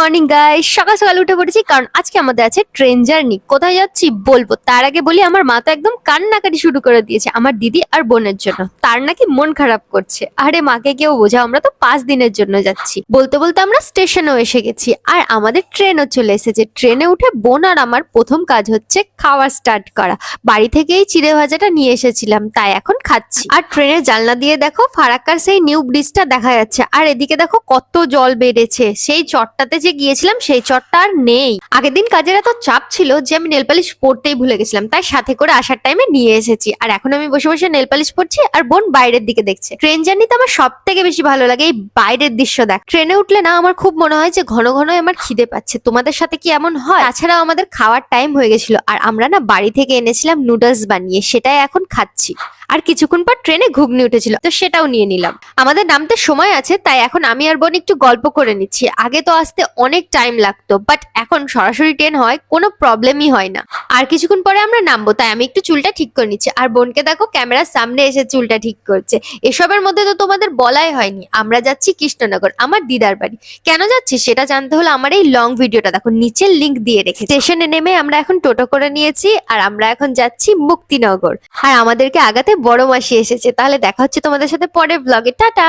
Morning guys, সকাল সকাল উঠে পড়েছি কারণ আজকে আমাদের আছে ট্রেন জার্নি। কোথায় যাচ্ছি বলবো, তার আগে বলি আমার মা তো একদম কান্নাকাটি শুরু করে দিয়েছে আমার দিদি আর বোনের জন্য। তার নাকি মন খারাপ করছে। আরে মাকে কেউ বোঝাও, আমরা তো 5 দিনের জন্য যাচ্ছি। বলতে বলতে আমরা স্টেশনেও এসে গেছি আর আমাদের ট্রেনও চলে এসেছে। ট্রেনে উঠে বোন আর আমার প্রথম কাজ হচ্ছে খাওয়া স্টার্ট করা। বাড়ি থেকেই চিড়ে ভাজাটা নিয়ে এসেছিলাম, তাই এখন খাচ্ছি। আর ট্রেনের জানলা দিয়ে দেখো ফারাক্কার সেই নিউ ব্রিজটা দেখা যাচ্ছে। আর এদিকে দেখো কত জল বেড়েছে। সেই চটটাতে যে গিয়েছিলাম সেই চটটা আর নেই। আগের দিন কাজের এত চাপ ছিল যে আমি নেল পালিশ পরতেই ভুলে গেছিলাম, তাই সাথে করে আসার টাইমে নিয়ে এসেছি। আর এখন আমি বসে বসে নেল পালিশ পরছি আর বোন বাইরের দিকে দেখছে। ট্রেন জার্নিতে আমার সব থেকে বেশি ভালো লাগে এই বাইরের দৃশ্য দেখ। ট্রেনে উঠলে না আমার খুব মনে হয় যে ঘন ঘন আমার খিদে পাচ্ছে। তোমাদের সাথে কি এমন হয়? তাছাড়াও আমাদের খাওয়ার টাইম হয়ে গেছিল আর আমরা না বাড়ি থেকে এনেছিলাম নুডলস বানিয়ে, সেটাই এখন খাচ্ছি। আর কিছুক্ষণ পর ট্রেনে ঘুগনি উঠেছিল, তো সেটাও নিয়ে নিলাম। আমাদের নামতে সময় আছে, তাই এখন আমি আর বোন একটু গল্প করে নিচ্ছি। আগে তো আসতে অনেক টাইম লাগতো, বাট এখন সরাসরি ট্রেন হয়, কোনো প্রবলেমই হয় না। আর কিছুক্ষণ পরে আমরা নামবো, তাই আমি একটু চুলটা ঠিক করে নিচ্ছি। আর বোনকে দেখো ক্যামেরার সামনে এসে চুলটা ঠিক করছে। এসবের মধ্যে তো তোমাদের বলাই হয়নি, আমরা যাচ্ছি কৃষ্ণনগর, আমার দিদার বাড়ি। কেন যাচ্ছি সেটা জানতে হলে আমার এই লং ভিডিওটা দেখো, নিচের লিংক দিয়ে রেখে। স্টেশনে নেমে আমরা এখন টোটো করে নিয়েছি আর আমরা এখন যাচ্ছি মুক্তিনগর। আর আমাদেরকে আগাতে বড় মাসি এসেছে। তাহলে দেখা হচ্ছে তোমাদের সাথে পরের ব্লগে। টাটা।